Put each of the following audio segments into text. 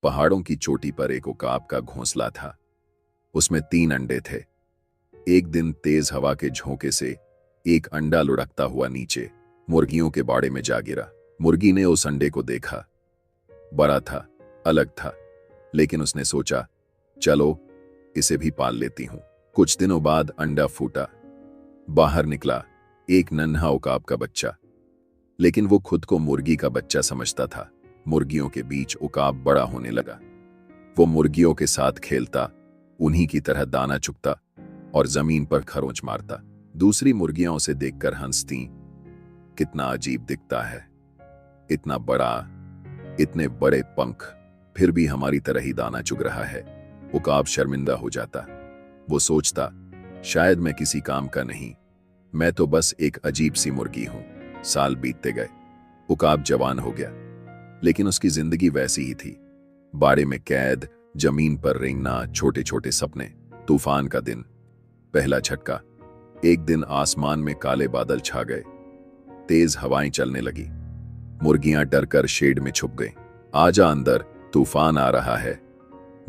पहाड़ों की चोटी पर एक उकाब का घोंसला था। उसमें 3 अंडे थे। एक दिन तेज हवा के झोंके से एक अंडा लुढ़कता हुआ नीचे मुर्गियों के बाड़े में जा गिरा। मुर्गी ने उस अंडे को देखा। बड़ा था, अलग था, लेकिन उसने सोचा, चलो इसे भी पाल लेती हूं। कुछ दिनों बाद अंडा फूटा। बाहर निकला एक नन्हा उकाब का बच्चा, लेकिन वो खुद को मुर्गी का बच्चा समझता था। मुर्गियों के बीच उकाब बड़ा होने लगा। वो मुर्गियों के साथ खेलता, उन्हीं की तरह दाना चुगता और जमीन पर खरोंच मारता। दूसरी मुर्गियां उसे देखकर हंसती, कितना अजीब दिखता है, इतना बड़ा, इतने बड़े पंख, फिर भी हमारी तरह ही दाना चुग रहा है। उकाब शर्मिंदा हो जाता। वो सोचता, शायद मैं किसी काम का नहीं, मैं तो बस एक अजीब सी मुर्गी हूं। साल बीतते गए। उकाब जवान हो गया, लेकिन उसकी जिंदगी वैसी ही थी। बाड़े में कैद, जमीन पर रेंगना, छोटे छोटे सपने। तूफान का दिन। पहला झटका। एक दिन आसमान में काले बादल छा गए। तेज हवाएं चलने लगी। मुर्गियां डरकर शेड में छुप गईं। आजा अंदर, तूफान आ रहा है,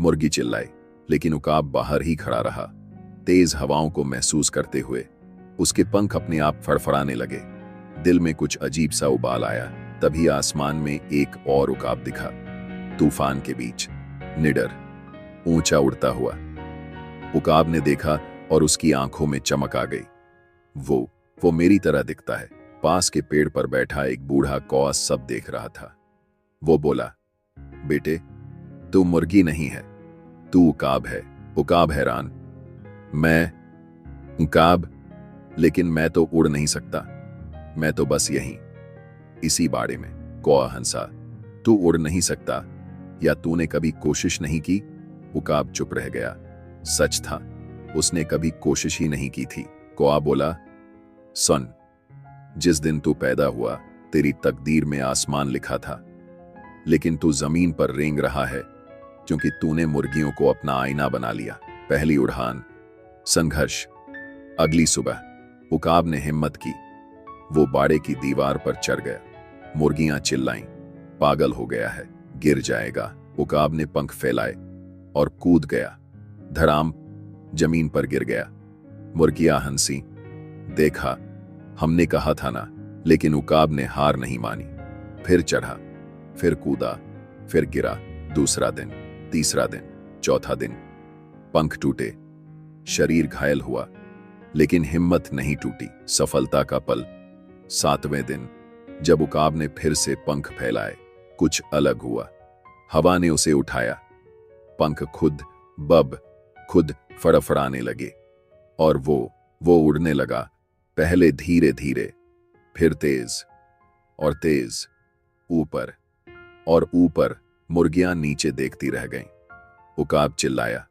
मुर्गी चिल्लाई, लेकिन उकाब बाहर ही खड़ा रहा। तेज हवाओं को महसूस करते हुए उसके पंख अपने आप फड़फड़ाने लगे। दिल में कुछ अजीब सा उबाल आया। तभी आसमान में एक और उकाब दिखा, तूफान के बीच, निडर, ऊंचा उड़ता हुआ। उकाब ने देखा और उसकी आंखों में चमक आ गई। वो मेरी तरह दिखता है। पास के पेड़ पर बैठा एक बूढ़ा कौआ सब देख रहा था। वो बोला, बेटे, तू मुर्गी नहीं है, तू उकाब है। उकाब हैरान, मैं उकाब? लेकिन मैं तो उड़ नहीं सकता, मैं तो बस यहीं, इसी बाड़े में। कौआ हंसा, तू उड़ नहीं सकता, या तूने कभी कोशिश नहीं की? उकाब चुप रह गया। सच था, उसने कभी कोशिश ही नहीं की थी। कौआ बोला, सुन, जिस दिन तू पैदा हुआ तेरी तकदीर में आसमान लिखा था, लेकिन तू जमीन पर रेंग रहा है क्योंकि तूने मुर्गियों को अपना आईना बना लिया। पहली उड़ान, संघर्ष। अगली सुबह उकाब ने हिम्मत की। वो बाड़े की दीवार पर चढ़ गया। मुर्गियां चिल्लाईं, पागल हो गया है, गिर जाएगा। उकाब ने पंख फैलाए और कूद गया। धड़ाम, जमीन पर गिर गया। मुर्गियां हंसी, देखा, हमने कहा था ना। लेकिन उकाब ने हार नहीं मानी। फिर चढ़ा, फिर कूदा, फिर गिरा। दूसरा दिन, तीसरा दिन, चौथा दिन। पंख टूटे, शरीर घायल हुआ, लेकिन हिम्मत नहीं टूटी। सफलता का पल। 7वें दिन, जब उकाब ने फिर से पंख फैलाए, कुछ अलग हुआ। हवा ने उसे उठाया। पंख खुद फड़फड़ाने लगे और वो उड़ने लगा। पहले धीरे धीरे, फिर तेज और तेज, ऊपर और ऊपर। मुर्गियां नीचे देखती रह गईं। उकाब चिल्लाया,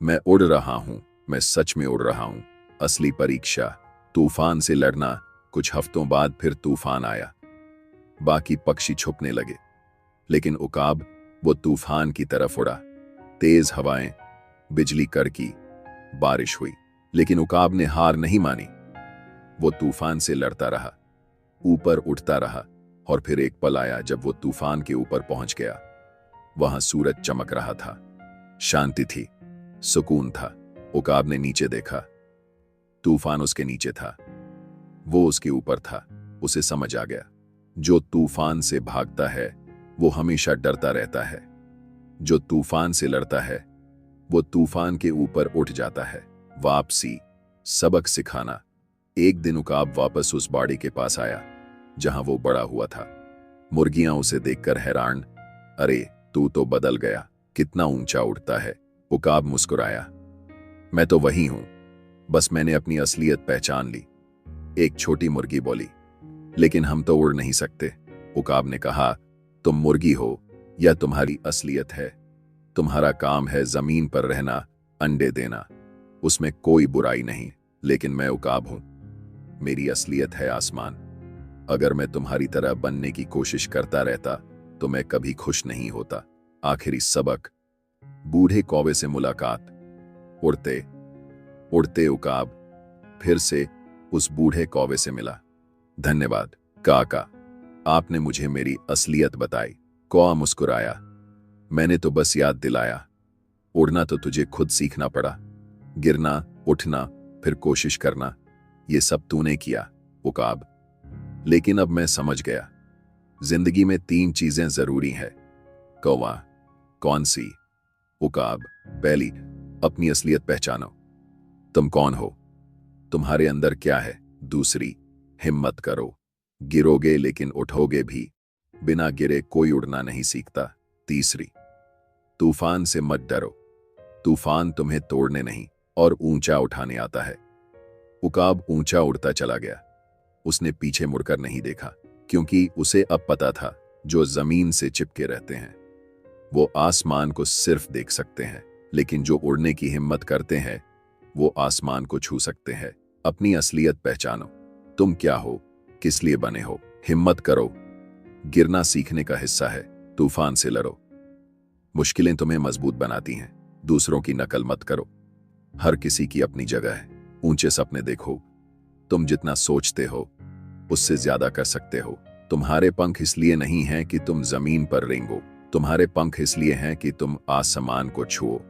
मैं उड़ रहा हूं, मैं सच में उड़ रहा हूं। असली परीक्षा, तूफान से लड़ना। कुछ हफ्तों बाद फिर तूफान आया। बाकी पक्षी छुपने लगे, लेकिन उकाब, वो तूफान की तरफ उड़ा। तेज हवाएं, बिजली कड़की, बारिश हुई, लेकिन उकाब ने हार नहीं मानी। वो तूफान से लड़ता रहा, ऊपर उठता रहा। और फिर एक पल आया जब वो तूफान के ऊपर पहुंच गया। वहां सूरज चमक रहा था, शांति थी, सुकून था। उकाब ने नीचे देखा, तूफान उसके नीचे था, वो उसके ऊपर था। उसे समझ आ गया, जो तूफान से भागता है वो हमेशा डरता रहता है, जो तूफान से लड़ता है वो तूफान के ऊपर उठ जाता है। वापसी, सबक सिखाना। एक दिन उकाब वापस उस बाड़ी के पास आया जहां वो बड़ा हुआ था। मुर्गियां उसे देखकर हैरान, अरे तू तो बदल गया, कितना ऊंचा उड़ता है। उकाब मुस्कुराया, मैं तो वही हूं, बस मैंने अपनी असलियत पहचान ली। एक छोटी मुर्गी बोली, लेकिन हम तो उड़ नहीं सकते। उकाब ने कहा, तुम मुर्गी हो या तुम्हारी असलियत है? तुम्हारा काम है जमीन पर रहना, अंडे देना, उसमें कोई बुराई नहीं। लेकिन मैं उकाब हूं, मेरी असलियत है आसमान। अगर मैं तुम्हारी तरह बनने की कोशिश करता रहता तो मैं कभी खुश नहीं होता। आखिरी सबक, बूढ़े कौवे से मुलाकात। उड़ते उड़ते उकाब फिर से उस बूढ़े कौवे से मिला। धन्यवाद काका, आपने मुझे मेरी असलियत बताई। कौवा मुस्कुराया, मैंने तो बस याद दिलाया। उड़ना तो तुझे खुद सीखना पड़ा। गिरना, उठना, फिर कोशिश करना, ये सब तूने किया उकाब। लेकिन अब मैं समझ गया, जिंदगी में 3 चीजें जरूरी हैं। कौवा। कौन सी? उकाब, पहली, अपनी असलियत पहचानो। तुम कौन हो? तुम्हारे अंदर क्या है? दूसरी, हिम्मत करो। गिरोगे लेकिन उठोगे भी। बिना गिरे कोई उड़ना नहीं सीखता। तीसरी, तूफान से मत डरो। तूफान तुम्हें तोड़ने नहीं और ऊंचा उठाने आता है। उकाब ऊंचा उड़ता चला गया। उसने पीछे मुड़कर नहीं देखा, क्योंकि उसे अब पता था, जो जमीन से चिपके रहते हैं वो आसमान को सिर्फ देख सकते हैं, लेकिन जो उड़ने की हिम्मत करते हैं वो आसमान को छू सकते हैं। अपनी असलियत पहचानो। तुम क्या हो, किस लिए बने हो? हिम्मत करो। गिरना सीखने का हिस्सा है। तूफान से लड़ो। मुश्किलें तुम्हें मजबूत बनाती हैं। दूसरों की नकल मत करो। हर किसी की अपनी जगह है। ऊंचे सपने देखो। तुम जितना सोचते हो उससे ज्यादा कर सकते हो। तुम्हारे पंख इसलिए नहीं हैं कि तुम जमीन पर रेंगो। तुम्हारे पंख इसलिए हैं कि तुम आसमान को छुओ।